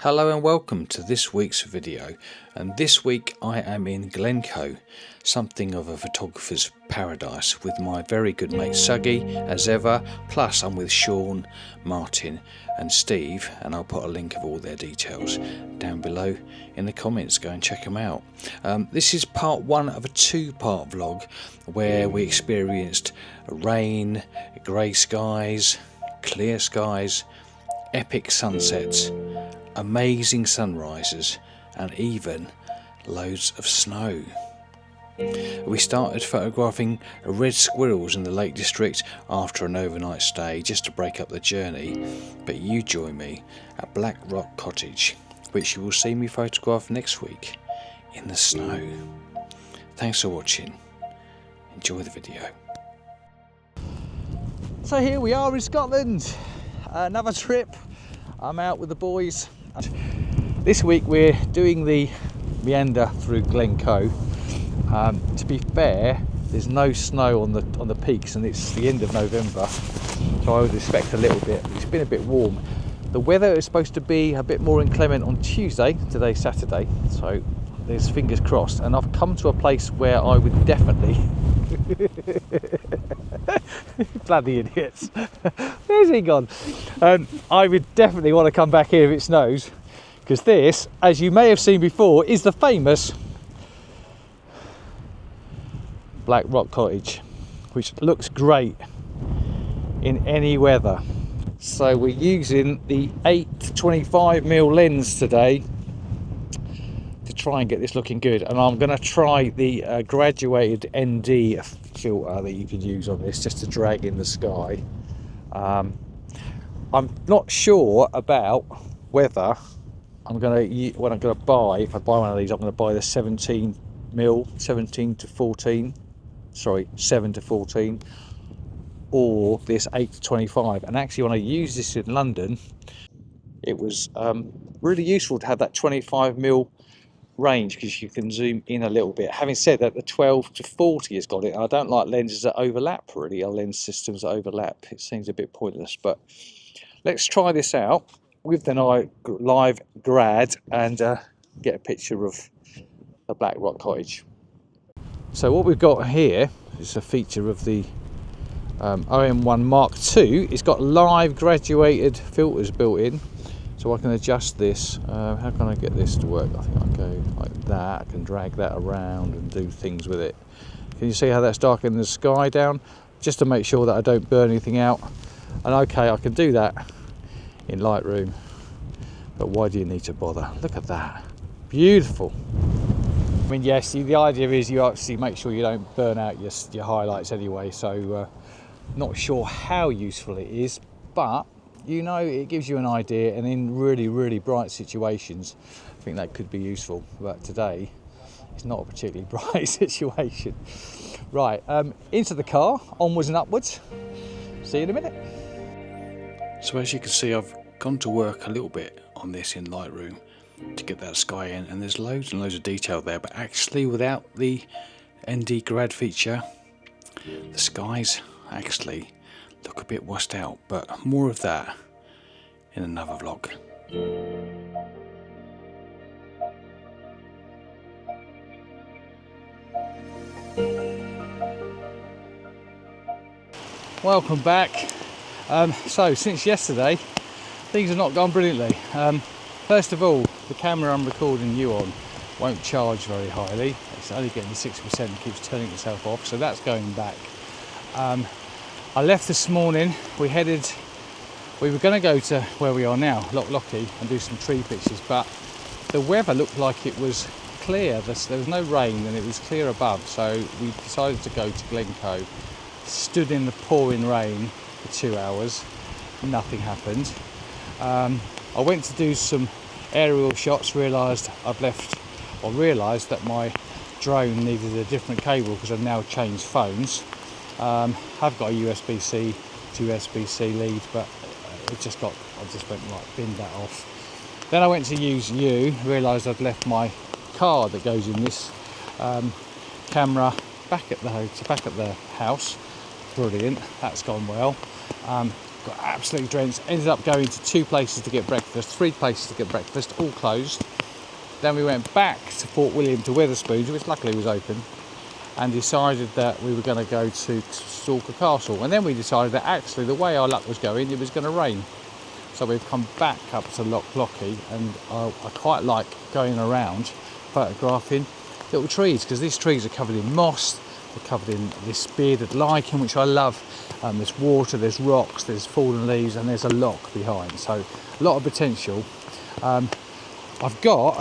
Hello and welcome to this week's video, and this week I am in Glen Coe, something of a photographer's paradise, with my very good mate Suggy as ever, plus I'm with Sean, Martin and Steve, and I'll put a link of all their details down below in the comments. Go and check them out. This is part one of a two-part vlog where we experienced rain, grey skies, clear skies, epic sunsets, amazing sunrises and even loads of snow. We started photographing red squirrels in the Lake District after an overnight stay just to break up the journey, but you join me at Black Rock Cottage, which you will see me photograph next week in the snow. Thanks for watching. Enjoy the video. So here we are in Scotland, another trip. I'm out with the boys. This week we're doing the meander through Glen Coe. To be fair, there's no snow on the peaks and it's the end of November, so I would expect a little bit. It's been a bit warm. The weather is supposed to be a bit more inclement on Tuesday, today's Saturday, so there's fingers crossed. And I've come to a place where I would definitely bloody idiots. Where's he gone? I would definitely want to come back here if it snows, because this, as you may have seen before, is the famous Black Rock Cottage, which looks great in any weather. So we're using the 8-25mm lens today to try and get this looking good, and I'm going to try the graduated ND filter that you can use on this just to drag in the sky. I'm not sure about whether I'm going to, when I'm going to buy, if I buy one of these, I'm going to buy the 7 to 14, or this 8-25. And actually, when I used this in London, it was really useful to have that 25mm range, because you can zoom in a little bit. Having said that, the 12 to 40 has got it, and I don't like lenses that overlap, really, or lens systems that overlap. It seems a bit pointless, but let's try this out with the live Grad and get a picture of the Black Rock Cottage. So what we've got here is a feature of the OM1 Mark II. It's got live graduated filters built in, so I can adjust this. How can I get this to work? I think I go like that. I can drag that around and do things with it. Can you see how that's darkening the sky down? Just to make sure that I don't burn anything out. And okay, I can do that in Lightroom, but why do you need to bother? Look at that, beautiful. I mean, yes, the idea is you actually make sure you don't burn out your highlights anyway, so not sure how useful it is, but you know, it gives you an idea, and in really bright situations I think that could be useful. But today it's not a particularly bright situation. Right, into the car, onwards and upwards. See you in a minute. So as you can see, I've gone to work a little bit on this in Lightroom to get that sky in, and there's loads and loads of detail there, but actually without the ND Grad feature, the skies actually look a bit washed out, but more of that in another vlog. Welcome back. So since yesterday, things have not gone brilliantly. First of all, the camera I'm recording you on won't charge very highly. It's only getting 6% and keeps turning itself off, so that's going back. I left this morning. We were going to go to where we are now, Loch Lochy, and do some tree pictures, but the weather looked like it was clear. There was no rain and it was clear above, so we decided to go to Glen Coe. Stood in the pouring rain for 2 hours, nothing happened. I went to do some aerial shots, realised that my drone needed a different cable because I've now changed phones. I've got a USB-C to USB-C lead, but I just went like, binned that off. Then I went to use realised I'd left my card that goes in this camera back at the house. brilliant, that's gone well. Got absolutely drenched, ended up going to 2 places to get breakfast, 3 places to get breakfast, all closed. Then we went back to Fort William to Wetherspoons, which luckily was open, and decided that we were going to go to Stalker Castle. And then we decided that actually the way our luck was going, it was going to rain. So we've come back up to Loch Lochy, and I quite like going around photographing little trees, because these trees are covered in moss, they're covered in this bearded lichen, which I love. There's water, there's rocks, there's fallen leaves, and there's a loch behind, so a lot of potential. I've got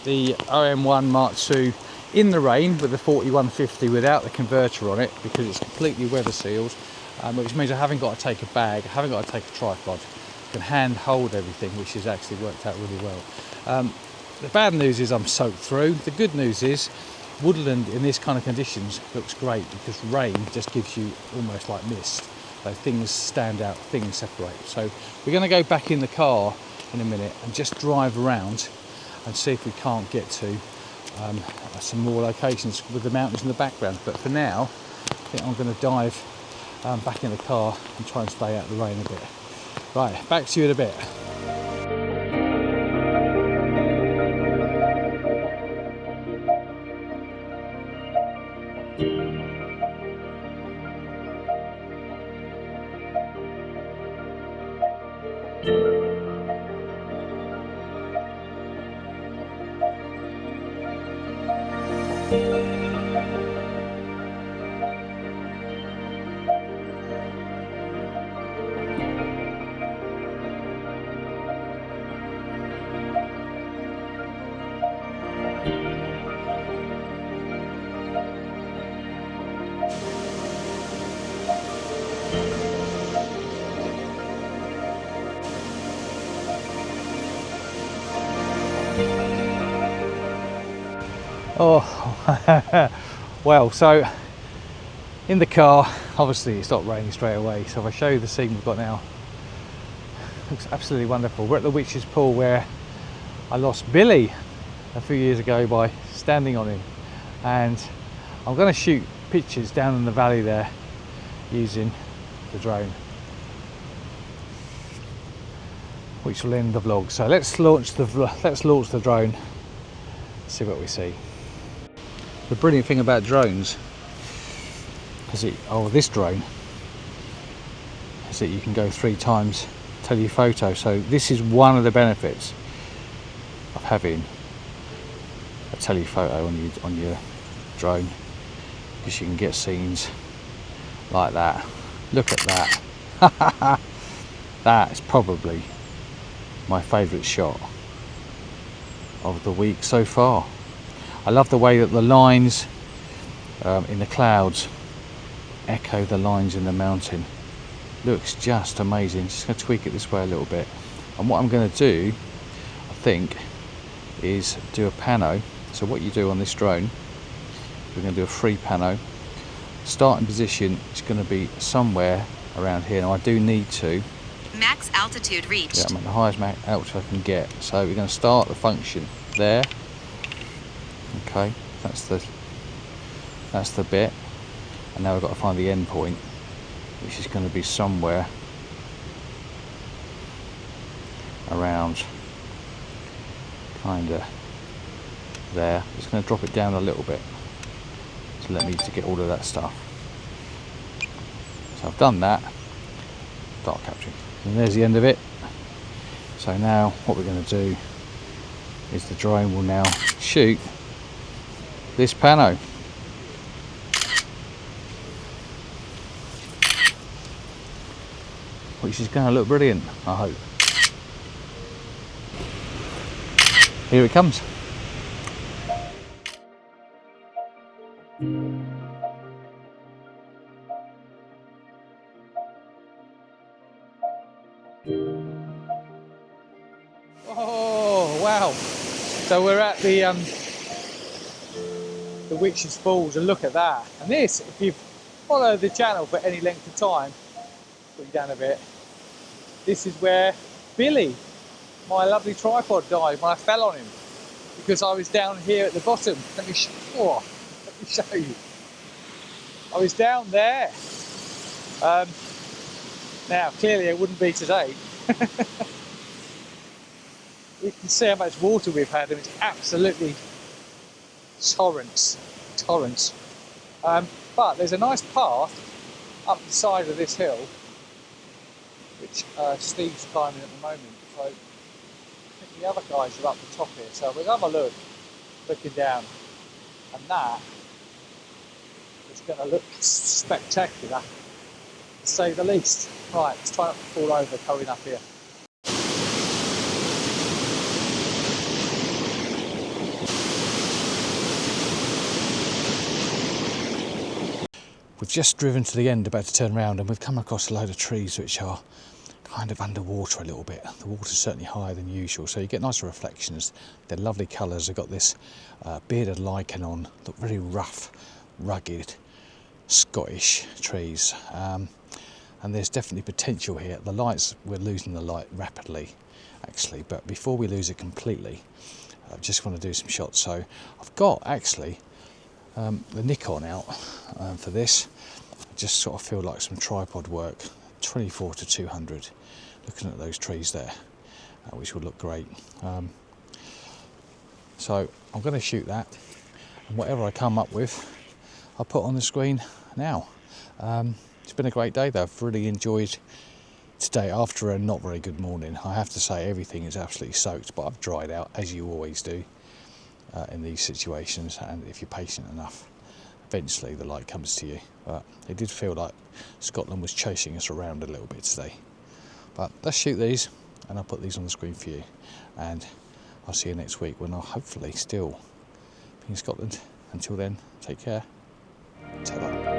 the OM1 Mark II in the rain with the 4150 without the converter on it, because it's completely weather sealed, which means I haven't got to take a bag, I haven't got to take a tripod. I can hand hold everything, which has actually worked out really well. The bad news is I'm soaked through. The good news is woodland in this kind of conditions looks great, because rain just gives you almost like mist. So things stand out, things separate. So we're going to go back in the car in a minute and just drive around and see if we can't get to some more locations with the mountains in the background. But for now, I think I'm going to dive back in the car and try and stay out of the rain a bit. Right, back to you in a bit. Oh, well, so in the car, obviously it stopped raining straight away. So if I show you the scene we've got now, it looks absolutely wonderful. We're at the Witch's Pool, where I lost Billy a few years ago by standing on him. And I'm going to shoot pictures down in the valley there using the drone, which will end the vlog. So let's launch the drone, see what we see. The brilliant thing about drones is this drone is that you can go 3 times telephoto. So this is one of the benefits of having a telephoto on your drone, because you can get scenes like that. Look at that. That is probably my favourite shot of the week so far. I love the way that the lines in the clouds echo the lines in the mountain. Looks just amazing. Just going to tweak it this way a little bit. And what I'm going to do, I think, is do a pano. So what you do on this drone, we're going to do a free pano. Starting position is going to be somewhere around here. Now I do need to. Max altitude reached. Yeah, I'm at the highest max altitude I can get. So we're going to start the function there. Okay, that's the bit, and now we've got to find the end point, which is going to be somewhere around kind of there. Just going to drop it down a little bit to let me to get all of that stuff. So I've done that. Start capturing, and there's the end of it. So now what we're going to do is the drone will now shoot this pano. Which is going to look brilliant, I hope. Here it comes. Oh wow! So we're at the Witch's Falls, and look at that. And this, if you've followed the channel for any length of time, put you down a bit, this is where Billy, my lovely tripod, died when I fell on him, because I was down here at the bottom. Let me show you. I was down there Now, clearly it wouldn't be today. You can see how much water we've had, and it's absolutely torrents. But there's a nice path up the side of this hill, which Steve's climbing at the moment. So I think the other guys are up the top here. So we'll have a look, looking down, and that is going to look spectacular, to say the least. Right, let's try not to fall over coming up here. We've just driven to the end, about to turn around, and we've come across a load of trees which are kind of underwater a little bit. The water's certainly higher than usual, so you get nicer reflections. They're lovely colours. They've got this bearded lichen on, look very rough, rugged, Scottish trees. And there's definitely potential here. The lights, we're losing the light rapidly, actually, but before we lose it completely, I just want to do some shots. So I've got actually the Nikon out for this. I just sort of feel like some tripod work, 24 to 200, looking at those trees there, which would look great. So I'm going to shoot that, and whatever I come up with, I'll put on the screen now. It's been a great day though. I've really enjoyed today after a not very good morning. I have to say everything is absolutely soaked, but I've dried out, as you always do in these situations, and if you're patient enough, eventually the light comes to you. But it did feel like Scotland was chasing us around a little bit today. But let's shoot these, and I'll put these on the screen for you, and I'll see you next week when I'll hopefully still be in Scotland. Until then, take care. Ta-da.